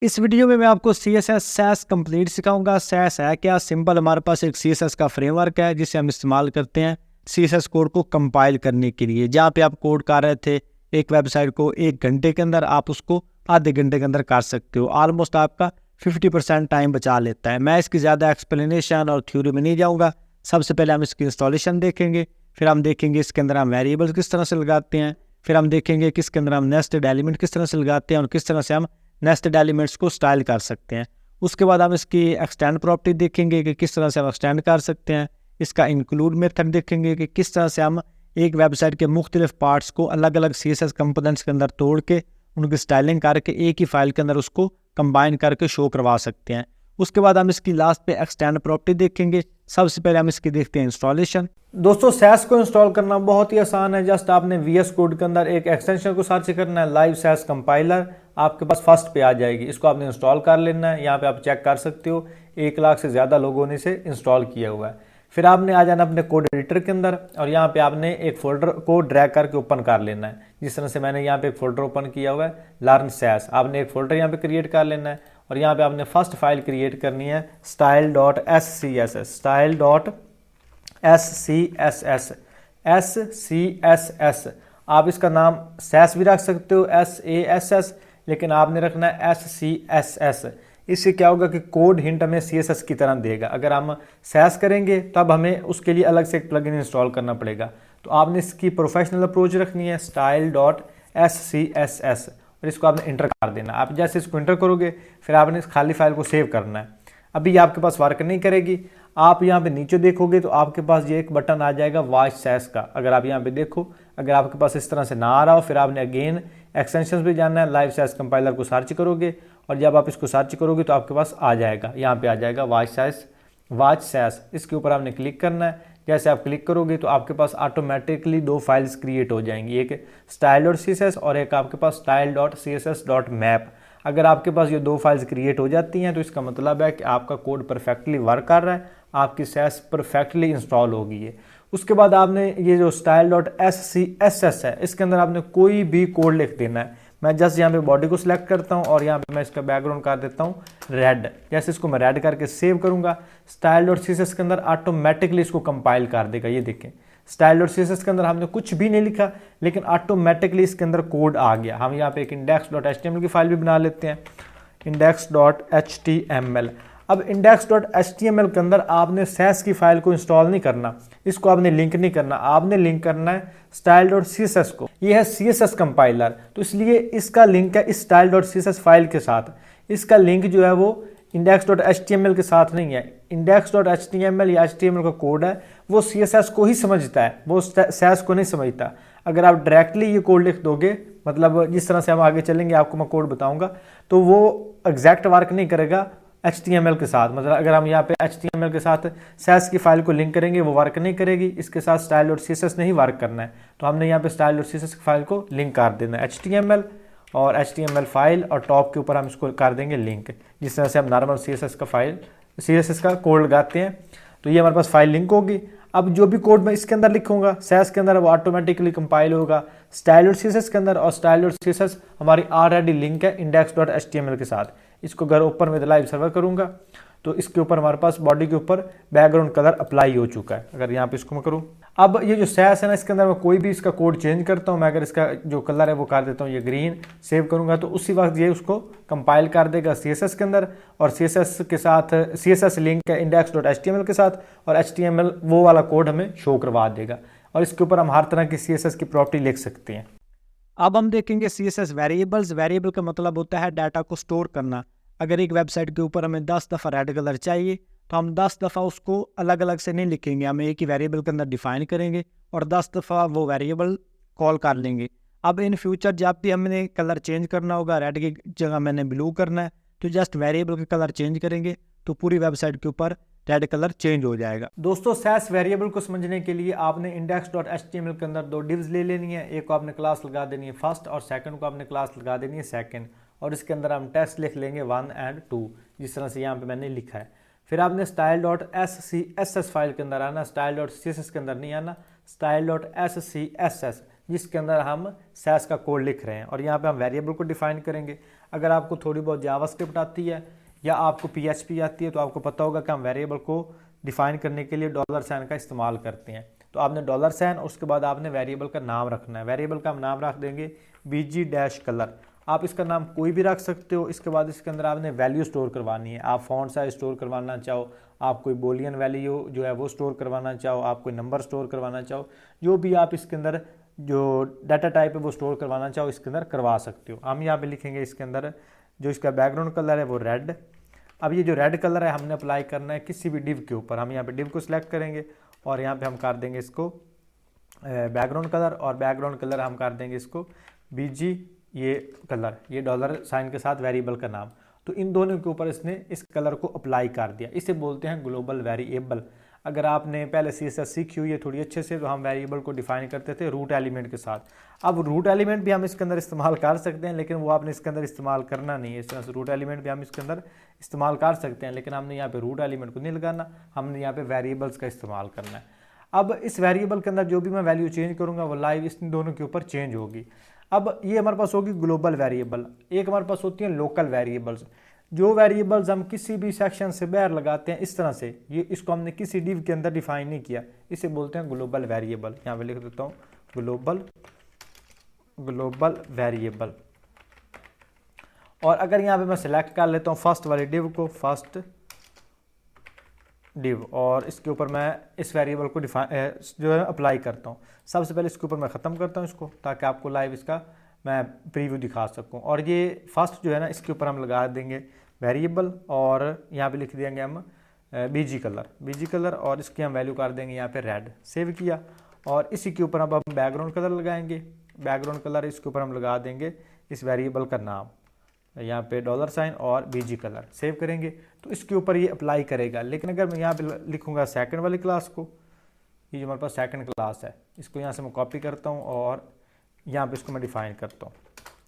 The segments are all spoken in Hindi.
इस वीडियो में मैं आपको CSS सैस कंप्लीट सिखाऊंगा। सैस है क्या? सिंपल हमारे पास एक CSS का फ्रेमवर्क है जिसे हम इस्तेमाल करते हैं CSS कोड को कंपाइल करने के लिए। जहाँ पे आप कोड कर रहे थे एक वेबसाइट को 1 घंटे के अंदर, आप उसको आधे घंटे के अंदर कर सकते हो। ऑलमोस्ट आपका 50% टाइम बचा लेता है। मैं इसकी ज़्यादा एक्सप्लेनेशन और थ्योरी में नहीं जाऊँगा। सबसे पहले हम इसकी इंस्टॉलेशन देखेंगे, फिर हम देखेंगे इसके अंदर हम वेरिएबल्स किस तरह से लगाते हैं, फिर हम देखेंगे कि इसके अंदर हम नेस्टेड एलिमेंट किस तरह से लगाते हैं और किस तरह से हम नेस्टेड एलिमेंट्स को स्टाइल कर सकते हैं। उसके बाद हम इसकी एक्सटेंड प्रॉपर्टी देखेंगे कि किस तरह से हम एक्सटेंड कर सकते हैं। इसका इंक्लूड मेथड देखेंगे कि किस तरह से हम एक वेबसाइट के मुख्तलिफ पार्ट्स को अलग अलग CSS कंपोनेंट्स के अंदर तोड़ के उनकी स्टाइलिंग करके एक ही फाइल के अंदर उसको कंबाइन करके शो करवा सकते हैं। उसके बाद हम इसकी लास्ट पे एक्सटेंड प्रॉपर्टी देखेंगे। सबसे पहले हम इसकी देखते हैं इंस्टॉलेशन। दोस्तों सैस को इंस्टॉल करना बहुत ही आसान है। जस्ट आपने VS कोड के अंदर एक एक्सटेंशन को सर्च करना है, लाइव सैस कंपाइलर, आपके पास फर्स्ट पे आ जाएगी। इसको आपने इंस्टॉल कर लेना है। यहाँ पे आप चेक कर सकते हो 1 लाख से ज़्यादा लोगों ने इसे इंस्टॉल किया हुआ है। फिर आपने आ जाना अपने कोड एडिटर के अंदर और यहाँ पे आपने एक फोल्डर को ड्रैग करके ओपन कर लेना है। जिस तरह से मैंने यहाँ पे एक फोल्डर ओपन किया हुआ है लर्न सैस, आपने एक फोल्डर यहाँ पे क्रिएट कर लेना है और यहाँ पे आपने फर्स्ट फाइल क्रिएट करनी है style.scss आप इसका नाम सैस भी रख सकते हो SASS, लेकिन आपने रखना है SCSS। इससे क्या होगा कि कोड हिंट हमें CSS की तरह देगा। अगर हम सैस करेंगे तब हमें उसके लिए अलग से एक प्लगइन इंस्टॉल करना पड़ेगा। तो आपने इसकी प्रोफेशनल अप्रोच रखनी है style.scss और इसको आपने इंटर कर देना। आप जैसे इसको इंटर करोगे फिर आपने इस खाली फाइल को सेव करना है। अभी आपके पास वर्क नहीं करेगी। आप यहाँ पे नीचे देखोगे तो आपके पास ये एक बटन आ जाएगा वॉच सैस का। अगर आप यहाँ पे देखो, अगर आपके पास इस तरह से ना आ रहा हो फिर आपने अगेन एक्सटेंशंस पे जाना है, लाइव सैस कंपाइलर को सर्च करोगे और जब आप इसको सर्च करोगे तो आपके पास आ जाएगा, यहाँ पे आ जाएगा वॉच सैस। इसके ऊपर आपने क्लिक करना है। जैसे आप क्लिक करोगे तो आपके पास ऑटोमेटिकली 2 फाइल्स क्रिएट हो जाएंगी, एक style.css और एक आपके पास style.css.map। अगर आपके पास ये 2 फाइल्स क्रिएट हो जाती हैं तो इसका मतलब है कि आपका कोड परफेक्टली वर्क कर रहा है, आपकी सैस परफेक्टली इंस्टॉल हो गई है। उसके बाद आपने ये जो style.scss है इसके अंदर आपने कोई भी कोड लिख देना है। मैं जस्ट यहाँ पे बॉडी को सिलेक्ट करता हूँ और यहाँ पे मैं इसका बैकग्राउंड कर देता हूँ रेड। जैसे इसको मैं रेड करके सेव करूँगा, style.css के अंदर ऑटोमेटिकली इसको कंपाइल कर देगा। ये देखें style.css के अंदर हमने कुछ भी नहीं लिखा लेकिन ऑटोमेटिकली इसके अंदर कोड आ गया। हम यहाँ पे एक index.html की फाइल भी बना लेते हैं, index.html। अब index.html के अंदर आपने सैस की फाइल को इंस्टॉल नहीं करना, इसको आपने लिंक नहीं करना, आपने लिंक करना है style.css को। ये है CSS कंपाइलर, तो इसलिए इसका लिंक है इस style.css फाइल के साथ। इसका लिंक जो है वो index.html के साथ नहीं है। index.html या HTML का कोड है वो CSS को ही समझता है, वो सैस को नहीं समझता। अगर आप डायरेक्टली ये कोड लिख दोगे, मतलब जिस तरह से हम आगे चलेंगे आपको मैं कोड बताऊंगा, तो वो एग्जैक्ट वर्क नहीं करेगा HTML के साथ। मतलब अगर हम यहाँ पे HTML के साथ सैस की फाइल को लिंक करेंगे वो वर्क नहीं करेगी, इसके साथ style.css नहीं वर्क करना है। तो हमने यहाँ पे style.css की फाइल को लिंक कर देना है HTML और HTML फाइल और टॉप के ऊपर हम इसको कर देंगे लिंक। जिस तरह से हम नॉर्मल CSS का कोड लगाते हैं तो ये हमारे पास फाइल लिंक होगी। अब जो भी कोड मैं इसके अंदर लिखूंगा सैस के अंदर वो ऑटोमेटिकली कंपाइल होगा style.css के अंदर और style.css हमारी ऑलरेडी लिंक है index.html के साथ। इसको अगर ओपन विद लाइव सर्वर करूंगा तो इसके ऊपर हमारे पास बॉडी के ऊपर बैकग्राउंड कलर अप्लाई हो चुका है। अगर यहाँ पे इसको मैं करूँ, अब ये जो सैस है ना इसके अंदर मैं कोई भी इसका कोड चेंज करता हूँ, मैं अगर इसका जो कलर है वो कर देता हूँ ये ग्रीन, सेव करूंगा तो उसी वक्त ये उसको कंपाइल कर देगा CSS के अंदर और CSS के साथ CSS लिंक है index.html के साथ और HTML वो वाला कोड हमें शो करवा देगा और इसके ऊपर हम हर तरह की CSS की प्रॉपर्टी लिख सकते हैं। अब हम देखेंगे CSS वेरिएबल्स। वेरिएबल का मतलब होता है डाटा को स्टोर करना। अगर एक वेबसाइट के ऊपर हमें 10 दफ़ा रेड कलर चाहिए तो हम 10 दफ़ा उसको अलग अलग से नहीं लिखेंगे, हम एक ही वेरिएबल के अंदर डिफाइन करेंगे और 10 दफ़ा वो वेरिएबल कॉल कर लेंगे। अब इन फ्यूचर जब भी हमने कलर चेंज करना होगा, रेड की जगह मैंने ब्लू करना है, तो जस्ट वेरिएबल का कलर चेंज करेंगे तो पूरी वेबसाइट के ऊपर रेड कलर चेंज हो जाएगा। दोस्तों सैस वेरिएबल को समझने के लिए आपने index.html के अंदर 2 डिव्स ले लेनी है। एक को आपने क्लास लगा देनी है फर्स्ट और सेकंड को आपने क्लास लगा देनी है सेकंड और इसके अंदर हम टेस्ट लिख लेंगे 1 और 2 जिस तरह से यहाँ पे मैंने लिखा है। फिर आपने style.scss फाइल के अंदर आना, style.css के अंदर नहीं आना, style.scss जिसके अंदर हम सैस का कोड लिख रहे हैं, और यहाँ पे हम वेरिएबल को डिफाइन करेंगे। अगर आपको थोड़ी बहुत जावास्क्रिप्ट आती है या आपको PHP आती है तो आपको पता होगा कि हम वेरिएबल को डिफाइन करने के लिए $साइन का इस्तेमाल करते हैं। तो आपने $साइन, उसके बाद आपने वेरिएबल का नाम रखना है। वेरिएबल का हम नाम रख देंगे bg-color। आप इसका नाम कोई भी रख सकते हो। इसके बाद इसके अंदर आपने वैल्यू स्टोर करवानी है। आप फॉन्ट साइज स्टोर करवाना चाहो, आप कोई बूलियन वैल्यू जो है वो स्टोर करवाना चाहो, आप कोई नंबर स्टोर करवाना चाहो, जो भी आप इसके अंदर जो डाटा टाइप है वो स्टोर करवाना चाहो इसके अंदर करवा सकते हो। हम यहाँ पे लिखेंगे इसके अंदर जो इसका बैकग्राउंड कलर है वो रेड। अब ये जो रेड कलर है हमने अप्लाई करना है किसी भी डिव के ऊपर। हम यहाँ पे डिव को सिलेक्ट करेंगे और यहाँ पे हम कर देंगे इसको बैकग्राउंड कलर, और बैकग्राउंड कलर हम कर देंगे इसको BG ये कलर, ये $साइन के साथ वेरिएबल का नाम। तो इन दोनों के ऊपर इसने इस कलर को अप्लाई कर दिया। इसे बोलते हैं ग्लोबल वेरिएबल। अगर आपने पहले CSS सीखी हुई है थोड़ी अच्छे से, तो हम वेरिएबल को डिफाइन करते थे रूट एलिमेंट के साथ। अब रूट एलिमेंट भी हम इसके अंदर इस्तेमाल कर सकते हैं, लेकिन वो आपने इसके अंदर इस्तेमाल करना नहीं है। इस तरह से रूट एलिमेंट भी हम इसके अंदर इस्तेमाल कर सकते हैं, लेकिन हमने यहाँ पे रूट एलिमेंट को नहीं लगाना, हमने यहाँ पे वेरिएबल्स का इस्तेमाल करना है। अब इस वेरिएबल के अंदर जो भी मैं वैल्यू चेंज करूँगा वो लाइव इस दोनों के ऊपर चेंज होगी। अब ये हमारे पास होगी ग्लोबल वेरिएबल। एक हमारे पास होती है लोकल वेरिएबल्स। जो वेरिएबल्स हम किसी भी सेक्शन से बाहर लगाते हैं इस तरह से, ये इसको हमने किसी डिव के अंदर डिफाइन नहीं किया, इसे बोलते हैं ग्लोबल वेरिएबल। यहाँ पे लिख देता हूँ ग्लोबल वेरिएबल। और अगर यहाँ पे मैं सिलेक्ट कर लेता हूँ फर्स्ट वाले डिव को, फर्स्ट डिव, और इसके ऊपर मैं इस वेरिएबल को जो है अप्लाई करता हूँ। सबसे पहले इसके ऊपर मैं ख़त्म करता हूँ इसको, ताकि आपको लाइव इसका मैं प्रीव्यू दिखा सकूँ। और ये फर्स्ट जो है ना इसके ऊपर हम लगा देंगे वेरिएबल, और यहाँ पे लिख देंगे हम BG कलर, और इसकी हम वैल्यू कर देंगे यहाँ पे रेड। सेव किया, और इसी के ऊपर अब हम बैकग्राउंड कलर लगाएंगे। बैकग्राउंड कलर इसके ऊपर हम लगा देंगे इस वेरिएबल का नाम, यहाँ पे $साइन और BG कलर। सेव करेंगे तो इसके ऊपर ये अप्लाई करेगा। लेकिन अगर मैं यहाँ पे लिखूँगा सेकंड वाली क्लास को, ये जो हमारे पास सेकंड क्लास है, इसको यहाँ से मैं कॉपी करता हूँ और यहाँ पे इसको मैं डिफाइन करता हूँ,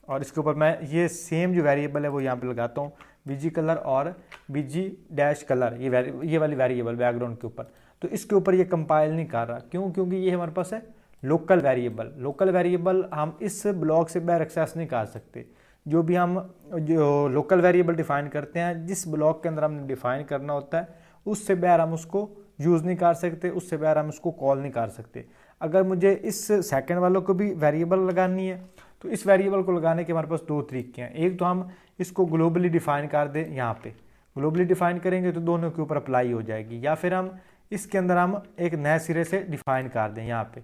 और इसके ऊपर मैं ये सेम जो वेरिएबल है वो यहाँ पे लगाता हूँ BG कलर और BG-color, ये वाली वेरिएबल बैकग्राउंड के ऊपर। तो इसके ऊपर ये कंपाइल नहीं कर रहा, क्यों? क्योंकि ये हमारे पास है लोकल वेरिएबल। लोकल वेरिएबल हम इस ब्लॉक से बाहर एक्सेस नहीं कर सकते। जो भी हम जो लोकल वेरिएबल डिफाइन करते हैं, जिस ब्लॉक के अंदर हमने डिफाइन करना होता है उससे बाहर हम उसको यूज़ नहीं कर सकते, उससे बाहर हम उसको कॉल नहीं कर सकते। अगर मुझे इस सेकंड वालों को भी वेरिएबल लगानी है तो इस वेरिएबल को लगाने के हमारे पास दो तरीके हैं। एक तो हम इसको ग्लोबली डिफाइन कर दें, यहाँ पे ग्लोबली डिफाइन करेंगे तो दोनों के ऊपर अप्लाई हो जाएगी, या फिर हम इसके अंदर हम एक नए सिरे से डिफाइन कर दें यहाँ पे,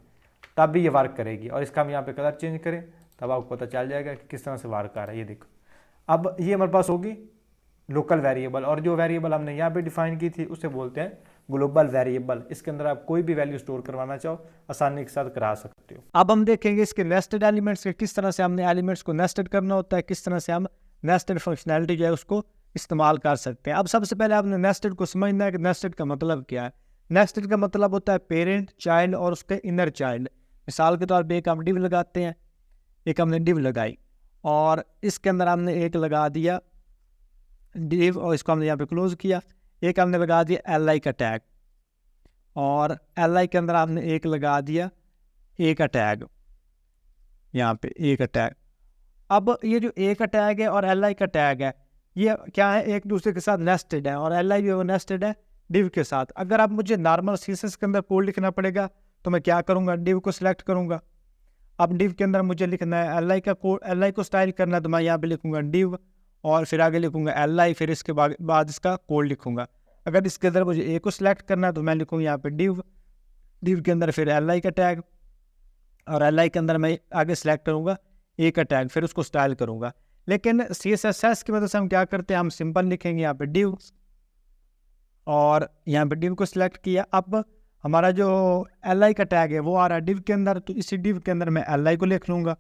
तब भी ये वर्क करेगी। और इसका हम यहाँ पे कलर चेंज करें तब आपको पता चल जाएगा कि किस तरह से वर्क कर रहा है। ये देखो, अब ये हमारे पास होगी लोकल वेरिएबल, और जो वेरिएबल हमने यहाँ पे डिफाइन की थी उसे बोलते हैं ग्लोबल वेरिएबल। इसके अंदर आप कोई भी वैल्यू स्टोर करवाना चाहो आसानी के साथ करा सकते हो। अब हम देखेंगे इसके नेस्टेड एलिमेंट्स के, किस तरह से हमने एलिमेंट्स को नेस्टेड करना होता है, किस तरह से हम नेस्टेड फंक्शनैलिटी जो है उसको इस्तेमाल कर सकते हैं। अब सबसे पहले आपने नेस्टेड को समझना है कि नेस्टेड का मतलब क्या है। नेस्टेड का मतलब होता है पेरेंट, चाइल्ड और उसके इनर चाइल्ड। मिसाल के तौर पर एक हम डिव लगाते हैं, एक हमने डिव लगाई और इसके अंदर हमने एक लगा दिया डिव और इसको हमने यहाँ पे क्लोज किया। एक हमने लगा दिया li का टैग और li के अंदर हमने एक लगा दिया a का टैग, यहाँ पे a का टैग। अब ये जो a का टैग है और li का टैग है ये क्या है, एक दूसरे के साथ नेस्टेड है, और li जो है वो नेस्टेड है div के साथ। अगर आप मुझे नॉर्मल CSS के अंदर कोड लिखना पड़ेगा तो मैं क्या करूँगा, div को सिलेक्ट करूँगा। अब div के अंदर मुझे लिखना है li का कोड, li को स्टाइल करना है तो मैं यहाँ पे लिखूँगा div और फिर आगे लिखूँगा li, फिर इसके बाद इसका कोड लिखूँगा। अगर इसके अंदर मुझे a को सिलेक्ट करना है तो मैं लिखूँगा यहाँ पे div के अंदर फिर li का टैग, और li के अंदर मैं आगे सिलेक्ट करूँगा a का टैग, फिर उसको स्टाइल करूँगा। लेकिन CSS की मदद से हम क्या करते हैं, हम सिंपल लिखेंगे यहाँ पे div और यहाँ पे div को सिलेक्ट किया। अब हमारा जो li का टैग है वो आ रहा है div के अंदर, तो इसी div के अंदर मैं li को लिख लूँगा,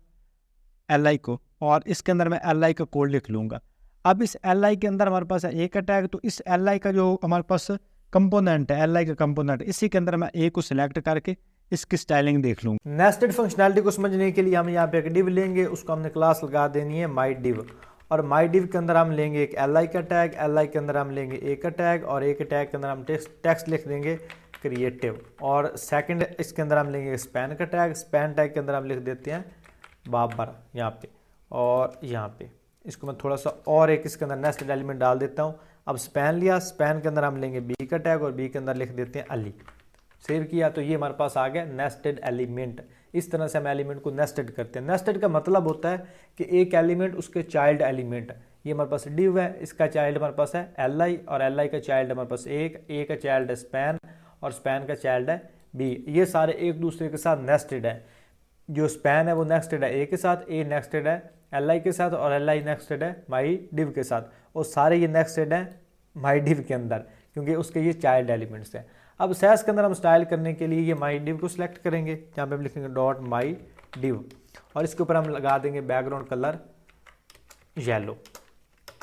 li को, और इसके अंदर मैं li का कोड लिख लूँगा। अब इस li के अंदर हमारे पास है a का टैग, तो इस li का जो हमारे पास कंपोनेंट है, li का कंपोनेंट, इसी के अंदर मैं a को सिलेक्ट करके इसकी स्टाइलिंग देख लूँगा। नेस्टेड फंक्शनैलिटी को समझने के लिए हम यहाँ पे एक डिव लेंगे, उसको हमने क्लास लगा देनी है myDiv, और myDiv के अंदर हम लेंगे एक li का टैग, li के अंदर हम लेंगे a का टैग, और a के टैग के अंदर हम टेक्स्ट लिख देंगे क्रिएटिव। और सेकंड इसके अंदर हम लेंगे स्पैन का टैग, स्पैन टैग के अंदर हम लिख देते हैं बाबर यहाँ पे और यहाँ पे। इसको मैं थोड़ा सा और एक इसके अंदर नेस्टेड एलिमेंट डाल देता हूँ। अब स्पैन लिया, स्पैन के अंदर हम लेंगे बी का टैग और बी के अंदर लिख देते हैं अली। सेव किया तो ये हमारे पास आ गया नेस्टेड एलिमेंट। इस तरह से हम एलिमेंट को नेस्टेड करते हैं। नेस्टेड का मतलब होता है कि एक एलिमेंट उसके चाइल्ड एलिमेंट, ये हमारे पास डिव है, इसका चाइल्ड हमारे पास है एल आई और एल आई का चाइल्ड हमारे पास ए का चाइल्ड है स्पैन और स्पैन का चाइल्ड है बी। ये सारे एक दूसरे के साथ नेस्टेड है। जो स्पैन है वो नेक्स्टेड है ए के साथ, ए नेक्स्टेड है एल आई के साथ और एल आई नेक्स्टेड है माई डिव के साथ, और सारे ये नेक्स्टेड हैं माई डिव के अंदर क्योंकि उसके ये चाइल्ड एलिमेंट्स हैं। अब सैस के अंदर हम स्टाइल करने के लिए ये माई डिव को सिलेक्ट करेंगे, जहाँ पे हम लिखेंगे डॉट माई डिव और इसके ऊपर हम लगा देंगे बैकग्राउंड कलर येलो।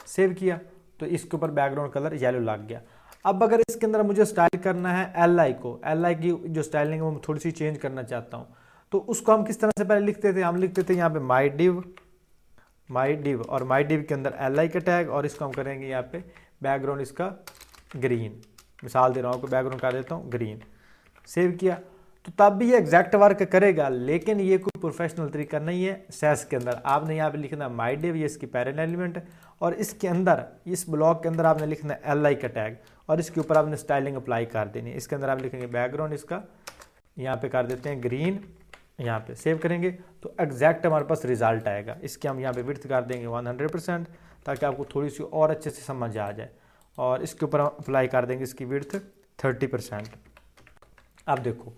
सेव किया तो इसके ऊपर बैकग्राउंड कलर येलो लग गया। अब अगर इसके अंदर मुझे स्टाइल करना है एल आई को, एल आई की जो स्टाइलिंग है वो थोड़ी सी चेंज करना चाहता हूँ, तो उसको हम किस तरह से पहले लिखते थे, हम लिखते थे यहाँ पे माई डिव और माई डिव के अंदर एल आई का टैग और इसको हम करेंगे यहाँ पे बैकग्राउंड इसका ग्रीन। मिसाल दे रहा हूँ, बैकग्राउंड कर देता हूँ ग्रीन। सेव किया तो तब भी ये एग्जैक्ट वर्क करेगा, लेकिन ये कोई प्रोफेशनल तरीका नहीं है। सैस के अंदर आपने यहाँ पे लिखना माई डिव, ये इसकी पैरेंट एलिमेंट है और इसके अंदर इस ब्लॉक के अंदर आपने लिखना एल आई का टैग और इसके ऊपर आपने स्टाइलिंग अप्लाई कर देनी है। इसके अंदर आप लिखेंगे बैकग्राउंड इसका यहाँ पे कर देते हैं ग्रीन, यहाँ पे सेव करेंगे तो एग्जैक्ट हमारे पास रिजल्ट आएगा। इसके हम यहाँ पे विड्थ कर देंगे 100% ताकि आपको थोड़ी सी और अच्छे से समझ आ जाए, और इसके ऊपर हम अप्लाई कर देंगे इसकी विड्थ 30%। अब देखो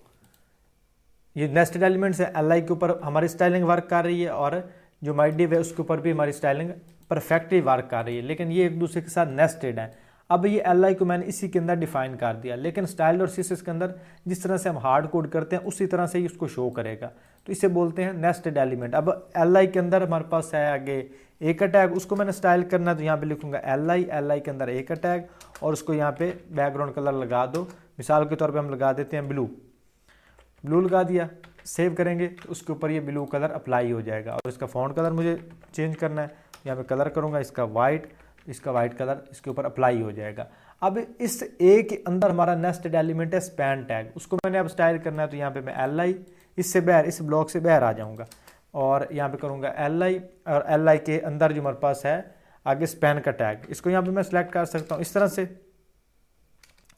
ये नेस्टेड एलिमेंट्स है, एल आई के ऊपर हमारी स्टाइलिंग वर्क कर रही है और जो माई डिव है उसके ऊपर भी हमारी स्टाइलिंग परफेक्टली वर्क कर रही है, लेकिन ये एक दूसरे के साथ नेस्टेड है। अब ये एल आई को मैंने इसी के अंदर डिफाइन कर दिया, लेकिन स्टाइल और सीएसएस के अंदर जिस तरह से हम हार्ड कोड करते हैं उसी तरह से ही उसको शो करेगा, तो इसे बोलते हैं नेस्टेड एलिमेंट। अब एल आई के अंदर हमारे पास है आगे ए का टैग, उसको मैंने स्टाइल करना है तो यहाँ पे लिखूंगा एल आई के अंदर ए का टैग और उसको यहाँ पे बैकग्राउंड कलर लगा दो। मिसाल के तौर पे हम लगा देते हैं ब्लू लगा दिया। सेव करेंगे तो उसके ऊपर ये ब्लू कलर अप्लाई हो जाएगा और इसका फॉन्ट कलर मुझे चेंज करना है, यहाँ पे कलर करूँगा इसका वाइट, इसका वाइट कलर इसके ऊपर अप्लाई हो जाएगा। अब इस ए के अंदर हमारा नेस्टेड एलिमेंट है स्पैन टैग, उसको मैंने अब स्टाइल करना है तो यहाँ पे मैं एल आई इससे बाहर, इस ब्लॉक से बाहर आ जाऊँगा और यहाँ पे करूँगा एल आई और एल आई के अंदर जो हमारे पास है आगे स्पैन का टैग, इसको यहाँ पे मैं सिलेक्ट कर सकता हूँ इस तरह से,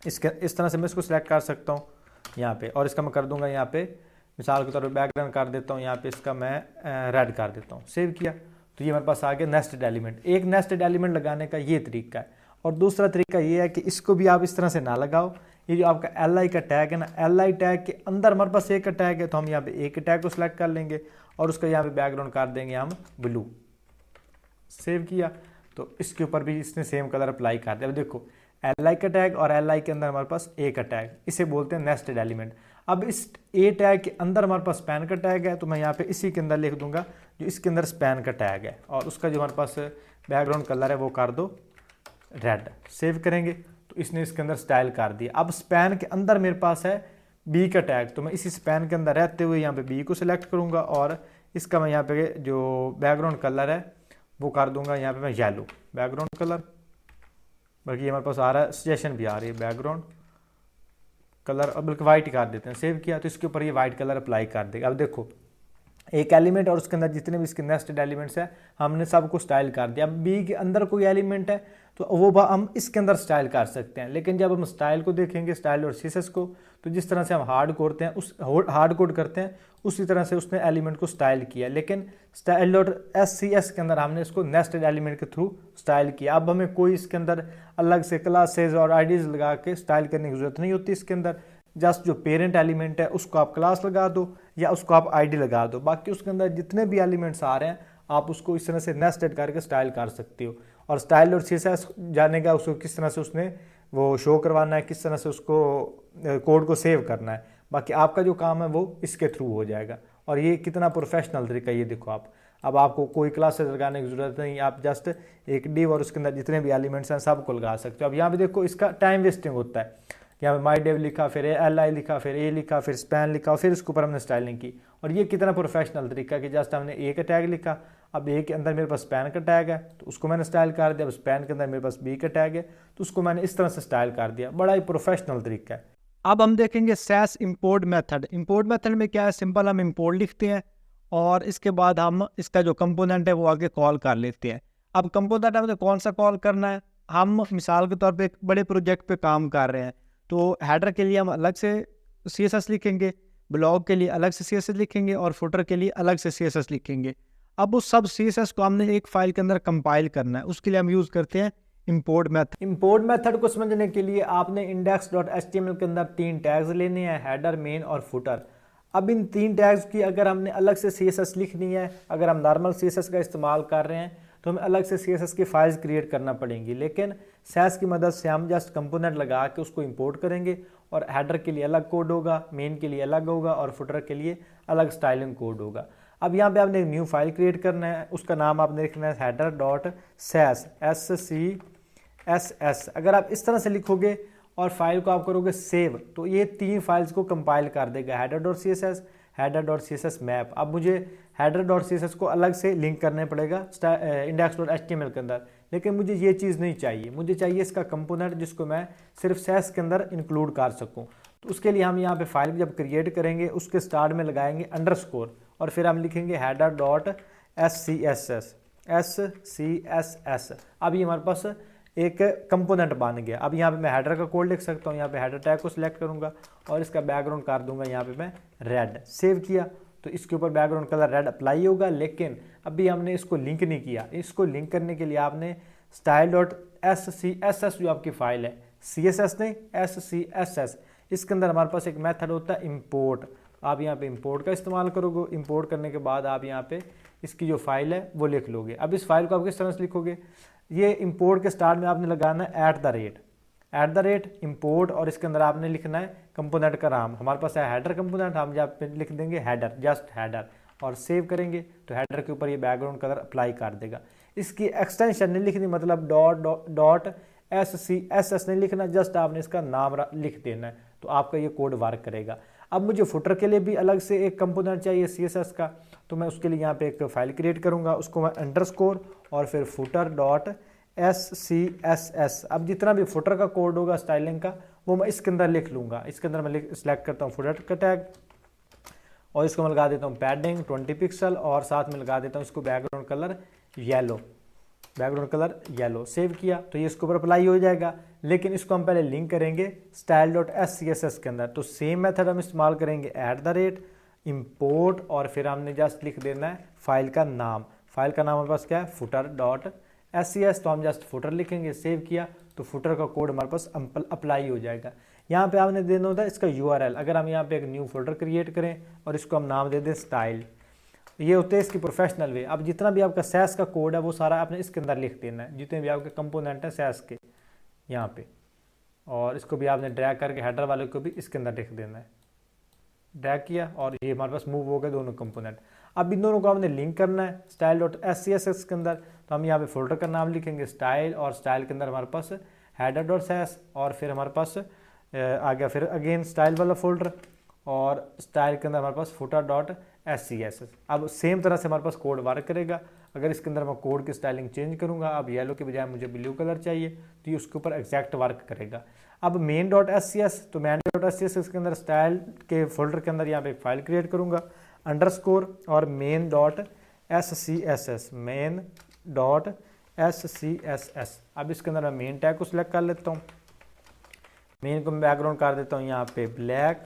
इस तरह से मैं इसको सिलेक्ट कर सकता हूँ यहाँ पे, और इसका मैं कर दूंगा यहाँ पे मिसाल के तौर पे बैकग्राउंड कर देता हूँ यहाँ पे इसका मैं रेड कर देता हूँ। सेव किया तो ये मेरे पास आ गया नेस्टेड एलिमेंट। एक नेस्टेड एलिमेंट लगाने का ये तरीका है, और दूसरा तरीका ये है कि इसको भी आप इस तरह से ना लगाओ। ये जो आपका एल आई का टैग है ना, एल आई टैग के अंदर हमारे पास ए का टैग है तो हम यहाँ पे ए के टैग को सिलेक्ट कर लेंगे और उसका यहाँ पे बैकग्राउंड कर देंगे हम ब्लू। सेव किया तो इसके ऊपर भी इसने सेम कलर अप्लाई कर दिया। अब देखो एल आई का टैग और एल आई के अंदर हमारे पास ए का टैग, इसे बोलते हैं नेस्टेड एलिमेंट। अब इस ए टैग के अंदर हमारे पास स्पैन का टैग है तो मैं यहाँ पे इसी के अंदर लिख दूंगा जो इसके अंदर स्पैन का टैग है और उसका जो हमारे पास बैकग्राउंड कलर है वो कर दो रेड। सेव करेंगे तो इसने इसके अंदर स्टाइल कर दिया। अब स्पैन के अंदर मेरे पास है बी का टैग, तो मैं इसी स्पैन के अंदर रहते हुए यहाँ पे बी को सिलेक्ट करूँगा और इसका मैं यहाँ पे जो बैकग्राउंड कलर है वो कर दूंगा यहाँ पे मैं येलो बैकग्राउंड कलर, बल्कि हमारे पास आ रहा है सजेशन भी आ रही है बैकग्राउंड कलर, और बल्कि वाइट कर देते हैं। सेव किया तो इसके ऊपर ये वाइट कलर अप्लाई कर देगा। अब देखो एक एलिमेंट और उसके अंदर जितने भी इसके नेस्टेड एलिमेंट्स हैं हमने सबको स्टाइल कर दिया। अब बी के अंदर कोई एलिमेंट है तो वो हम इसके अंदर स्टाइल कर सकते हैं, लेकिन जब हम स्टाइल को देखेंगे स्टाइल और सीएसएस को, तो जिस तरह से हम हार्ड कोड करते हैं उसी तरह से उसने एलिमेंट को स्टाइल किया, लेकिन स्टाइल और एससीएस के अंदर हमने इसको नेस्टेड एलिमेंट के थ्रू स्टाइल किया। अब हमें कोई इसके अंदर अलग से क्लासेज और आईडीज लगा के स्टाइल करने की जरूरत नहीं होती। इसके अंदर जस्ट जो पेरेंट एलिमेंट है उसको आप क्लास लगा दो या उसको आप आईडी लगा दो, बाकी उसके अंदर जितने भी एलिमेंट्स आ रहे हैं आप उसको इस तरह से नेस्टेड करके स्टाइल कर सकते हो। और स्टाइल और सीएसएस जानेगा उसको किस तरह से उसने वो शो करवाना है, किस तरह से उसको कोड को सेव करना है, बाकी आपका जो काम है वो इसके थ्रू हो जाएगा। और ये कितना प्रोफेशनल तरीका, ये देखो आप, अब आपको कोई क्लासेस लगाने की जरूरत नहीं, आप जस्ट एक डिव और उसके अंदर जितने भी एलिमेंट्स हैं सबको लगा सकते हो। अब यहाँ पे देखो इसका टाइम वेस्टिंग होता है, यहाँ पे माई डिव लिखा, फिर एल आई लिखा, फिर ए लिखा, फिर स्पैन लिखा, फिर इसके ऊपर हमने स्टाइलिंग की। और ये कितना प्रोफेशनल तरीका कि जस्ट हमने ए का टैग लिखा, अब ए के अंदर मेरे पास स्पैन का टैग है तो उसको मैंने स्टाइल कर दिया, अब स्पैन के अंदर मेरे पास बी का टैग है तो उसको मैंने इस तरह से स्टाइल कर दिया। बड़ा ही प्रोफेशनल तरीका है। अब हम देखेंगे सैस इंपोर्ट मेथड। इंपोर्ट मेथड में क्या है, सिंपल हम इंपोर्ट लिखते हैं और इसके बाद हम इसका जो कंपोनेंट है वो आगे कॉल कर लेते हैं। अब कंपोनेंट हमें कौन सा कॉल करना है, हम मिसाल के तौर पे एक बड़े प्रोजेक्ट पे काम कर रहे हैं, तो हेडर के लिए हम अलग से CSS लिखेंगे, ब्लॉग के लिए अलग से CSS लिखेंगे और फुटर के लिए अलग से CSS लिखेंगे। अब उस सब CSS को हमने एक फाइल के अंदर कंपाइल करना है, उसके लिए हम यूज़ करते हैं इंपोर्ट मेथड। इंपोर्ट मेथड को समझने के लिए आपने index.html के अंदर 3 टैग्स लेने हैं, हेडर, मेन और फुटर। अब इन 3 टैग्स की अगर हमने अलग से CSS लिखनी है, अगर हम नॉर्मल CSS का इस्तेमाल कर रहे हैं तो हमें अलग से CSS की फाइल्स क्रिएट करना पड़ेंगी, लेकिन सैस की मदद से हम जस्ट कंपोनेंट लगा के उसको इंपोर्ट करेंगे और हेडर के लिए अलग कोड होगा, मेन के लिए अलग होगा और फुटर के लिए अलग स्टाइलिंग कोड होगा। अब यहाँ पे आपने एक न्यू फाइल क्रिएट करना है, उसका नाम आपने लिखना है header.sass SCSS। अगर आप इस तरह से लिखोगे और फाइल को आप करोगे सेव तो ये 3 फाइल्स को कंपाइल कर देगा, header.css, header.css मैप। अब मुझे header.css को अलग से लिंक करने पड़ेगा index.html के अंदर, लेकिन मुझे ये चीज़ नहीं चाहिए, मुझे चाहिए इसका कंपोनेंट जिसको मैं सिर्फ सैस के अंदर इंक्लूड कर सकूँ। तो उसके लिए हम यहाँ पे फाइल जब क्रिएट करेंगे उसके स्टार्ट में लगाएंगे अंडरस्कोर और फिर हम लिखेंगे header.scss। अब ये हमारे पास एक कंपोनेंट बन गया। अब यहाँ पे मैं हेडर का कोड लिख सकता हूँ, यहाँ पे हेडर टैग को सिलेक्ट करूँगा और इसका बैकग्राउंड कर दूंगा यहाँ पे मैं रेड। सेव किया तो इसके ऊपर बैकग्राउंड कलर रेड अप्लाई होगा, लेकिन अभी हमने इसको लिंक नहीं किया। इसको लिंक करने के लिए आपने style.scss जो आपकी फाइल है, CSS नहीं SCSS, इसके अंदर हमारे पास एक मेथड होता है इंपोर्ट। आप यहाँ पे इंपोर्ट का इस्तेमाल करोगे, इंपोर्ट करने के बाद आप यहाँ पे इसकी जो फाइल है वो लिख लोगे। अब इस फाइल को आप किस तरह से लिखोगे, ये इंपोर्ट के स्टार्ट में आपने लगाना है @ इंपोर्ट और इसके अंदर आपने लिखना है कंपोनेंट का नाम। हमारे पास है हेडर कंपोनेंट, हम यहाँ पे लिख देंगे हेडर, जस्ट हेडर और सेव करेंगे तो हेडर के ऊपर ये बैकग्राउंड कलर अप्लाई कर देगा। इसकी एक्सटेंशन नहीं लिखनी, मतलब डॉट SCSS नहीं लिखना, जस्ट आपने इसका नाम लिख देना है तो आपका ये कोड वर्क करेगा। अब मुझे फुटर के लिए भी अलग से एक कंपोनेंट चाहिए CSS का, तो मैं उसके लिए यहाँ पे एक फाइल क्रिएट करूँगा, उसको मैं अंडरस्कोर और फिर footer.scss। अब जितना भी फुटर का कोड होगा स्टाइलिंग का वो मैं इसके अंदर लिख लूँगा। इसके अंदर मैं सिलेक्ट करता हूँ फुटर का टैग और इसको मैं लगा देता हूँ पैडिंग 20 पिक्सल और साथ में लगा देता हूँ इसको बैकग्राउंड कलर येलो। सेव किया तो ये इसके ऊपर अप्लाई हो जाएगा, लेकिन इसको हम पहले लिंक करेंगे style.scss के अंदर। तो सेम मेथड हम इस्तेमाल करेंगे @import और फिर हमने जस्ट लिख देना है फाइल का नाम। फाइल का नाम हमारे पास क्या है, footer.scss, तो हम जस्ट फुटर लिखेंगे। सेव किया तो फुटर का कोड हमारे पास अप्लाई हो जाएगा। यहाँ पे आपने देना होता है इसका URL। अगर हम यहाँ पे एक न्यू फोल्डर क्रिएट करें और इसको हम नाम दे दें स्टाइल, ये होते हैं इसकी प्रोफेशनल वे। अब जितना भी आपका सैस का कोड है वो सारा आपने इसके अंदर लिख देना है, जितने भी आपके कंपोनेंट हैं सैस के यहाँ पे, और इसको भी आपने ड्रैग करके हेडर वाले को भी इसके अंदर लिख देना है। ड्रैग किया और ये हमारे पास मूव हो गए दोनों कंपोनेंट। अब इन दोनों को हमने लिंक करना है style.scss के अंदर, तो हम यहाँ पे फोल्डर का नाम लिखेंगे स्टाइल और स्टाइल के अंदर हमारे पास header.sass और फिर हमारे पास आ गया फिर अगेन स्टाइल वाला फोल्डर और स्टाइल के अंदर हमारे पास footer.scss। अब सेम तरह से हमारे पास कोड वर्क करेगा। अगर इसके अंदर मैं कोड की स्टाइलिंग चेंज करूंगा, अब येलो के बजाय मुझे ब्लू कलर चाहिए तो ये उसके ऊपर एग्जैक्ट वर्क करेगा। अब main.scs, तो main.scs के अंदर स्टाइल के फोल्डर के अंदर यहाँ पे एक फाइल क्रिएट करूंगा अंडरस्कोर और main.scss। अब इसके अंदर मैं मेन टैग को सिलेक्ट कर लेता हूँ। मेन को मैं बैकग्राउंड कर देता हूँ यहाँ पे ब्लैक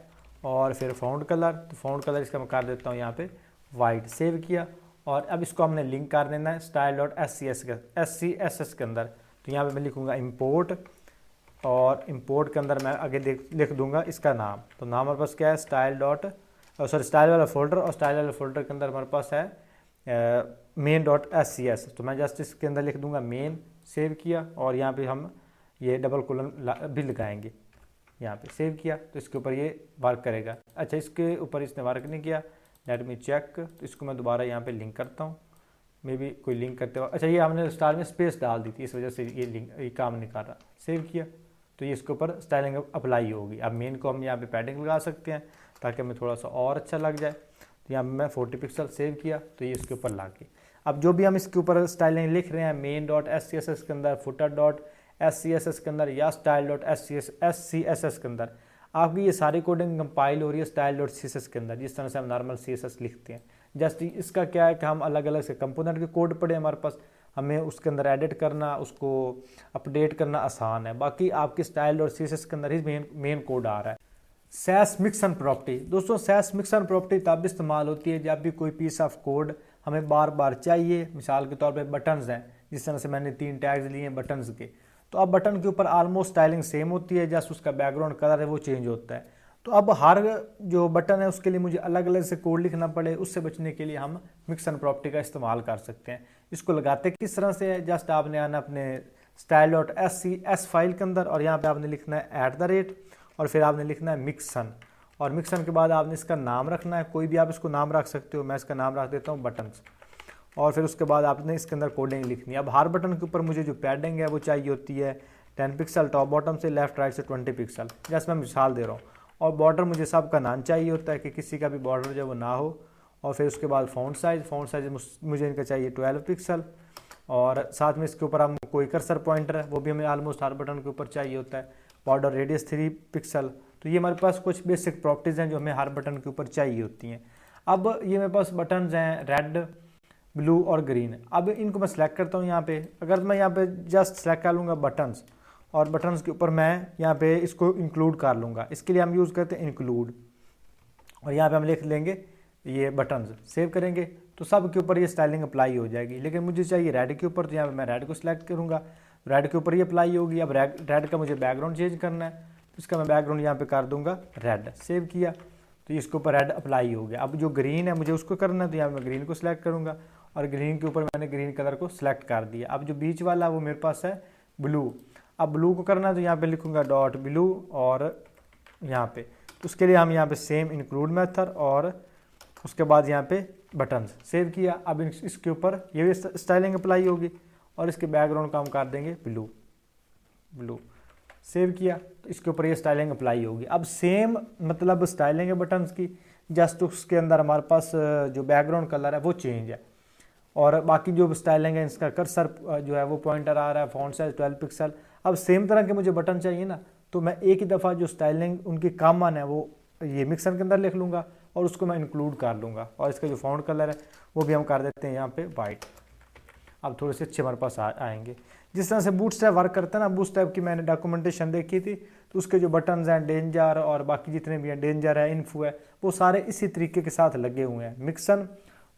और फिर फाउंड कलर, तो फाउंड कलर इसका मैं कर देता हूँ यहाँ पे वाइट। सेव किया और अब इसको हमने लिंक कर देना है style.scss के अंदर। तो यहाँ पे मैं लिखूँगा इंपोर्ट और इंपोर्ट के अंदर मैं आगे लिख दूंगा इसका नाम। तो नाम हमारे पास क्या है, स्टाइल वाला फोल्डर, और स्टाइल वाले फोल्डर के अंदर हमारे पास है main.scs। तो मैं जस्ट इसके अंदर लिख दूंगा मेन। सेव किया और यहाँ पे हम ये डबल कोलन भी लगाएंगे, यहाँ पे सेव किया तो इसके ऊपर ये वर्क करेगा। अच्छा, इसके ऊपर इसने वर्क नहीं किया, लेट मी चेक, तो इसको मैं दोबारा यहाँ पे लिंक करता हूँ। मे बी कोई लिंक करते हुआ, अच्छा ये हमने स्टार में स्पेस डाल दी थी, इस वजह से ये काम नहीं कर रहा। सेव किया तो ये इसके ऊपर स्टाइलिंग अप्लाई होगी। अब मेन को हम यहाँ पे पैडिंग लगा सकते हैं ताकि हमें थोड़ा सा और अच्छा लग जाए। तो यहाँ मैं 40 पिक्सल सेव किया तो ये इसके ऊपर ला के, अब जो भी हम इसके ऊपर स्टाइलिंग लिख रहे हैं main.scss के अंदर, footer.scss के अंदर या style.scss के अंदर, आपकी ये सारी कोडिंग कंपाइल हो रही है style.css के अंदर, जिस तरह से हम नॉर्मल CSS लिखते हैं। जस्ट इसका क्या है कि हम अलग अलग से कंपोनेंट के कोड पड़े हमारे पास, हमें उसके अंदर एडिट करना, उसको अपडेट करना आसान है। बाकी आपकी style.css के अंदर ही मेन कोड आ रहा है। सैस मिक्स एंड प्रॉपर्टी, दोस्तों सैस मिक्स एंड प्रॉपर्टी तब इस्तेमाल होती है जब भी कोई पीस ऑफ कोड हमें बार बार चाहिए। मिसाल के तौर पे बटन्स हैं, जिस तरह से मैंने 3 टैग्स लिए हैं बटन्स के, तो अब बटन के ऊपर ऑलमोस्ट स्टाइलिंग सेम होती है, जस्ट उसका बैकग्राउंड कलर है वो चेंज होता है। तो अब हर जो बटन है उसके लिए मुझे अलग अलग से कोड लिखना पड़े, उससे बचने के लिए हम मिक्स एंड प्रॉपर्टी का इस्तेमाल कर सकते हैं। इसको लगाते किस तरह से है, जस्ट आपने आना अपने style.scss फाइल के अंदर और यहाँ पे आपने लिखना है @ और फिर आपने लिखना है मिक्सन, और मिक्सन के बाद आपने इसका नाम रखना है, कोई भी आप इसको नाम रख सकते हो, मैं इसका नाम रख देता हूँ बटन्स। और फिर उसके बाद आपने इसके अंदर कोडिंग लिखनी है। अब हर बटन के ऊपर मुझे जो पैडिंग है वो चाहिए होती है 10 पिक्सल टॉप बॉटम से, लेफ्ट राइट से 20 पिक्सल, जैसे मैं मिसाल दे रहा हूँ। और बॉर्डर मुझे सबका नाम चाहिए होता है कि किसी का भी बॉर्डर जो वो ना हो। और फिर उसके बाद फ़ॉन्ट साइज़ मुझे इनका चाहिए 12 पिक्सल, और साथ में इसके ऊपर हम कोई कर्सर पॉइंटर है वो भी हमें ऑलमोस्ट हर बटन के ऊपर चाहिए होता है। Border radius 3 pixel. तो ये हमारे पास कुछ बेसिक प्रॉपर्टीज़ हैं जो हमें हर बटन के ऊपर चाहिए होती हैं। अब ये मेरे पास बटन्स हैं रेड, ब्लू और ग्रीन। अब इनको मैं सेलेक्ट करता हूँ यहाँ पे। अगर मैं यहाँ पे जस्ट सेलेक्ट कर लूँगा बटन्स, और बटन्स के ऊपर मैं यहाँ पे इसको इंक्लूड कर लूँगा, इसके लिए हम यूज़ करते हैं इंक्लूड, और यहाँ पे हम लिख लेंगे ये बटन्स, सेव करेंगे तो सब के ऊपर ये स्टाइलिंग अप्लाई हो जाएगी। लेकिन मुझे चाहिए रेड के ऊपर, तो यहाँ पे मैं रेड को सिलेक्ट करूँगा, रेड के ऊपर ये अप्लाई होगी। अब रेड का मुझे बैकग्राउंड चेंज करना है, तो इसका मैं बैकग्राउंड यहाँ पे कर दूंगा रेड, सेव किया तो इसके ऊपर रेड अप्लाई हो गया। अब जो ग्रीन है मुझे उसको करना है, तो यहाँ पे मैं ग्रीन को सिलेक्ट करूँगा, और ग्रीन के ऊपर मैंने ग्रीन कलर को सिलेक्ट कर दिया। अब जो बीच वाला वो मेरे पास है ब्लू, अब ब्लू को करना है तो यहाँ पे लिखूँगा डॉट ब्लू, और यहाँ पे तो उसके लिए हम यहाँ पे सेम इंक्लूड मेथड, और उसके बाद यहाँ पे बटन्स, सेव किया। अब इसके ऊपर ये भी स्टाइलिंग अप्लाई होगी, और इसके बैकग्राउंड का हम कर देंगे ब्लू, सेव किया तो इसके ऊपर ये स्टाइलिंग अप्लाई होगी। अब सेम मतलब स्टाइलिंग है बटन्स की, जस्ट उसके अंदर हमारे पास जो बैकग्राउंड कलर है वो चेंज है, और बाकी जो स्टाइलिंग है इसका कर्सर जो है वो पॉइंटर आ रहा है, फॉन्ट साइज 12 पिक्सल। अब सेम तरह के मुझे बटन चाहिए ना, तो मैं एक ही दफ़ा जो स्टाइलिंग उनकी कॉमन है वो ये मिक्सर के अंदर लिख लूँगा, और उसको मैं इंक्लूड कर लूँगा, और इसका जो फॉन्ट कलर है वो भी हम कर देते हैं यहाँ पे वाइट। अब थोड़े से अच्छे हमारे पास आएंगे। जिस तरह से बूटस्ट्रैप वर्क करता है ना, बूटस्ट्रैप की मैंने डॉक्यूमेंटेशन देखी थी, तो उसके जो बटन्स हैं डेंजर और बाकी जितने भी हैं, डेंजर है, इन्फो है, वो सारे इसी तरीके के साथ लगे हुए हैं। मिक्सन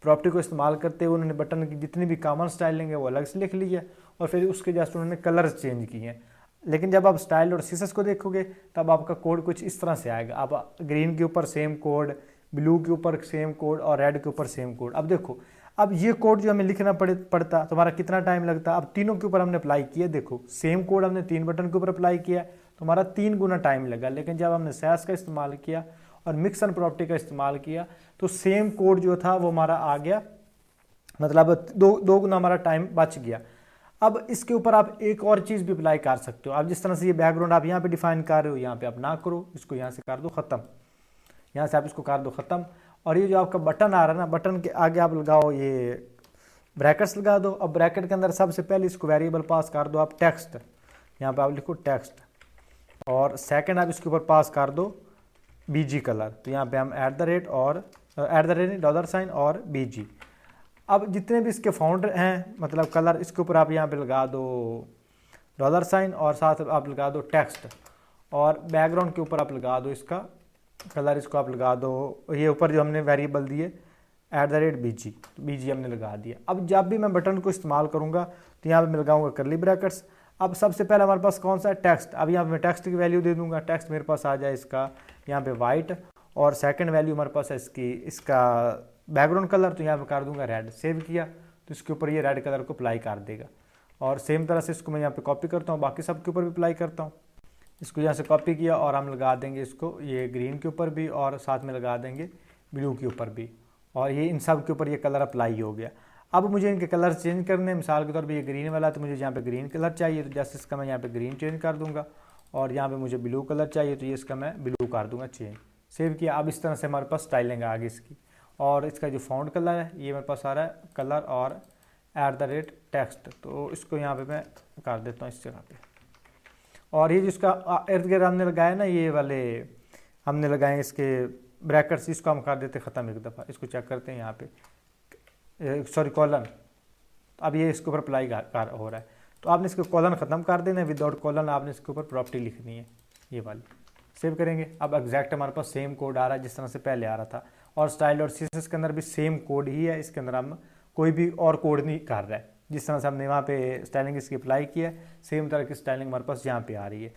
प्रॉपर्टी को इस्तेमाल करते हुए उन्होंने बटन की जितनी भी कॉमन स्टाइलिंग है वो अलग से लिख ली है, और फिर उसके जस्ट उन्होंने कलर्स चेंज किए हैं। लेकिन जब आप स्टाइल और सीएसएस को देखोगे तब आपका कोड कुछ इस तरह से आएगा। आप ग्रीन के ऊपर सेम कोड, ब्लू के ऊपर सेम कोड, और रेड के ऊपर सेम कोड। अब देखो, अब ये कोड जो हमें लिखना पड़ता तो हमारा कितना टाइम लगता। अब तीनों के ऊपर हमने अप्लाई किया, देखो सेम कोड हमने 3 बटन के ऊपर अप्लाई किया तो हमारा 3 गुना टाइम लगा। लेकिन जब हमने सैस का इस्तेमाल किया और मिक्स एंड प्रॉपर्टी का इस्तेमाल किया तो सेम कोड जो था वो हमारा आ गया, मतलब दो गुना हमारा टाइम बच गया। अब इसके ऊपर आप एक और चीज़ भी अप्लाई कर सकते हो। आप जिस तरह से ये बैकग्राउंड आप यहाँ पे डिफाइन कर रहे हो, यहाँ पे आप ना करो, इसको यहाँ से कर दो ख़त्म, यहाँ से आप इसको कर दो ख़त्म। और ये जो आपका बटन आ रहा है ना, बटन के आगे आप लगाओ ये ब्रैकेट्स लगा दो। अब ब्रैकेट के अंदर सबसे पहले इसको वेरिएबल पास कर दो आप टेक्स्ट, यहाँ पे आप लिखो टेक्स्ट, और सेकंड आप इसके ऊपर पास कर दो बीजी कलर, तो यहाँ पे हम @ और $, और बीजी। अब जितने भी इसके फाउंडर हैं मतलब कलर, इसके ऊपर आप यहाँ पे लगा दो $, और साथ आप लगा दो टेक्स्ट, और बैकग्राउंड के ऊपर आप लगा दो इसका कलर, इसको आप लगा दो ये ऊपर जो हमने वेरिएबल दिए @BG, तो BG हमने लगा दिया। अब जब भी मैं बटन को इस्तेमाल करूँगा तो यहाँ पे मैं लगाऊंगा करली ब्रैकेट्स। अब सबसे पहले हमारे पास कौन सा है, टेक्स्ट। अब यहाँ पे मैं टेक्स्ट की वैल्यू दे दूंगा, टेक्स्ट मेरे पास आ जाए इसका यहाँ पे वाइट, और सेकंड वैल्यू हमारे पास है इसका बैकग्राउंड कलर, तो यहाँ पे कर दूंगा रेड। सेव किया तो इसके ऊपर ये रेड कलर को अप्लाई कर देगा। और सेम तरह से इसको मैं यहाँ पे कॉपी करता हूँ, बाकी सब के ऊपर भी अप्लाई करता हूँ। इसको यहाँ से कॉपी किया और हम लगा देंगे इसको ये ग्रीन के ऊपर भी, और साथ में लगा देंगे ब्लू के ऊपर भी, और ये इन सब के ऊपर ये कलर अप्लाई हो गया। अब मुझे इनके कलर चेंज करने हैं। मिसाल के तौर पर ये ग्रीन वाला तो मुझे यहाँ पे ग्रीन कलर चाहिए, तो जैसे इसका मैं यहाँ पे ग्रीन चेंज कर दूंगा, और यहाँ पे मुझे ब्लू कलर चाहिए तो ये इसका मैं ब्लू कर दूंगा चेंज। सेव किया। अब इस तरह से हमारे पास स्टाइलिंग आ गई इसकी, और इसका जो फॉन्ट कलर है ये मेरे पास आ रहा है कलर और @टेक्स्ट, तो इसको यहाँ पे मैं कर देता हूँ इस जगह पे। और ये जिसका इर्द गिर्द हमने लगाया ना ये वाले हमने लगाए इसके ब्रैकेट्स, इसको हम कर देते ख़त्म एक दफ़ा। इसको चेक करते हैं यहाँ पे, सॉरी कॉलन, अब ये इसके ऊपर अप्लाई हो रहा है, तो आपने इसको कॉलन ख़त्म कर देना है। विदाउट कॉलन आपने इसके ऊपर प्रॉपर्टी लिखनी है, ये वाली। सेव करेंगे। अब एग्जैक्ट हमारे पास सेम कोड आ रहा है जिस तरह से पहले आ रहा था, और स्टाइल और सीएसएस के अंदर भी सेम कोड ही है। इसके अंदर हम कोई भी और कोड नहीं कर रहा है। जिस तरह से हमने वहाँ पे स्टाइलिंग इसकी अप्लाई किया है, सेम तरह की स्टाइलिंग हमारे पास यहाँ पे आ रही है।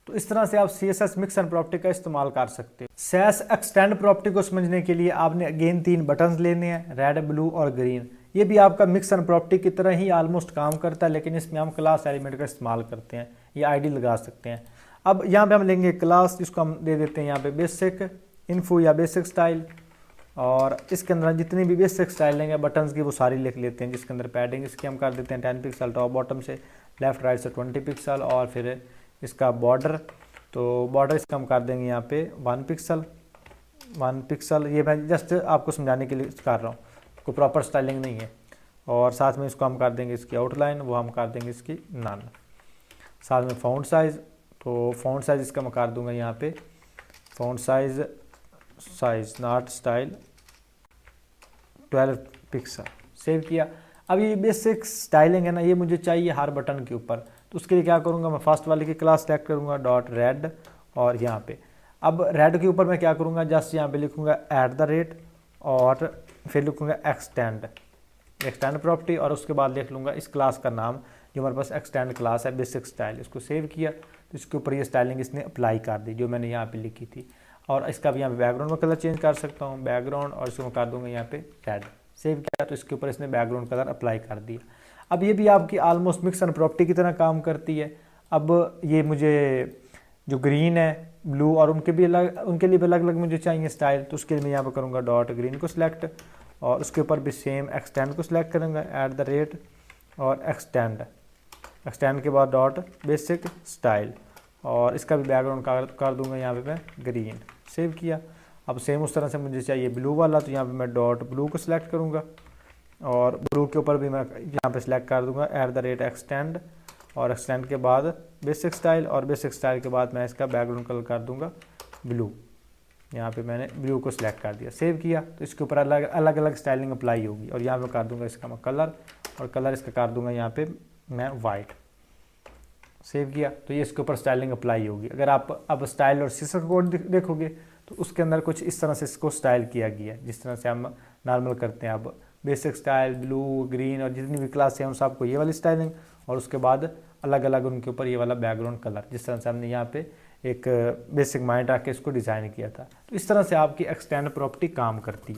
तो इस तरह से आप CSS मिक्स एंड प्रॉपर्टी का इस्तेमाल कर सकते हो। सैस एक्सटेंड प्रॉपर्टी को समझने के लिए आपने अगेन 3 बटन्स लेने हैं, रेड, ब्लू और ग्रीन। ये भी आपका मिक्स एंड प्रॉपर्टी की तरह ही ऑलमोस्ट काम करता है, लेकिन इसमें हम क्लास एलिमेंट का इस्तेमाल करते हैं, ये आईडी लगा सकते हैं। अब यहाँ पे हम लेंगे क्लास, जिसको हम दे देते हैं यहाँ पे बेसिक इन्फो या बेसिक स्टाइल, और इसके अंदर जितनी भी बेसिक स्टाइल लेंगे बटन्स की वो सारी लिख लेते हैं। जिसके अंदर पैडिंग इसकी हम कर देते हैं 10 पिक्सल टॉप बॉटम से, लेफ्ट राइट से 20 पिक्सल, और फिर इसका बॉर्डर, तो बॉर्डर इसका हम कर देंगे यहाँ पे 1 पिक्सल। ये मैं जस्ट आपको समझाने के लिए कर रहा हूँ, कोई प्रॉपर स्टाइलिंग नहीं है। और साथ में इसको हम कर देंगे इसकी आउटलाइन, वो हम कर देंगे इसकी नन। साथ में फ़ॉन्ट साइज़, तो फ़ॉन्ट साइज़ इसका मैं कर दूंगा यहाँ पे font size not style 12 pixel. Save किया। अब ये बेसिक स्टाइलिंग है ना, ये मुझे चाहिए हर बटन के ऊपर, तो उसके लिए क्या करूँगा, मैं फर्स्ट वाले की क्लास सेलेक्ट करूँगा डॉट रेड, और यहाँ पे अब रेड के ऊपर मैं क्या करूँगा, जस्ट यहाँ पे लिखूँगा @ और फिर लिखूँगा एक्सटेंड प्रॉपर्टी, और उसके बाद लिख लूँगा इस क्लास का नाम जो हमारे पास एक्सटेंड क्लास है, बेसिक स्टाइल। इसको सेव किया तो इसके ऊपर ये स्टाइलिंग इसने अप्लाई कर दी जो मैंने यहाँ पे लिखी थी। और इसका भी यहाँ पे बैकग्राउंड में कलर चेंज कर सकता हूँ, बैकग्राउंड, और इसको मैं कर दूँगा यहाँ पे रेड। सेव किया तो इसके ऊपर इसने बैकग्राउंड कलर अप्लाई कर दिया। अब ये भी आपकी ऑलमोस्ट मिक्स एंड प्रॉपर्टी की तरह काम करती है। अब ये मुझे जो ग्रीन है, ब्लू, और उनके लिए भी अलग अलग मुझे चाहिए स्टाइल, तो उसके लिए मैं यहाँ पर करूँगा डॉट ग्रीन को सिलेक्ट, और उसके ऊपर भी सेम एक्सटेंड को सिलेक्ट करूँगा @ और एक्सटेंड के बाद डॉट बेसिक स्टाइल, और इसका भी बैकग्राउंड कर दूंगा यहाँ पे मैं ग्रीन। सेव किया। अब सेम उस तरह से मुझे चाहिए ब्लू वाला, तो यहाँ पे मैं डॉट ब्लू को सिलेक्ट करूँगा, और ब्लू के ऊपर भी मैं यहाँ पे सिलेक्ट कर दूँगा @ एक्सटेंड, और एक्सटेंड के बाद बेसिक स्टाइल, और बेसिक स्टाइल के बाद मैं इसका बैकग्राउंड कलर कर दूँगा ब्लू। यहाँ पे मैंने ब्लू को सिलेक्ट कर दिया। सेव किया तो इसके ऊपर अलग अलग स्टाइलिंग अप्लाई होगी, और यहाँ पे कर दूँगा इसका मैं कलर, और कलर इसका कर दूँगा यहाँ पे मैं वाइट। सेव किया तो ये इसके ऊपर स्टाइलिंग अप्लाई होगी। अगर आप अब स्टाइल और सीएसएस कोड देखोगे तो उसके अंदर कुछ इस तरह से इसको स्टाइल किया गया है, जिस तरह से हम नॉर्मल करते हैं। अब बेसिक स्टाइल, ब्लू, ग्रीन और जितनी भी क्लास है उन सबको ये वाली स्टाइलिंग, और उसके बाद अलग अलग उनके ऊपर ये वाला बैकग्राउंड कलर, जिस तरह से हमने यहाँ पे एक बेसिक माइंड रख के इसको डिज़ाइन किया था। तो इस तरह से आपकी एक्सटेंड प्रॉपर्टी काम करती है।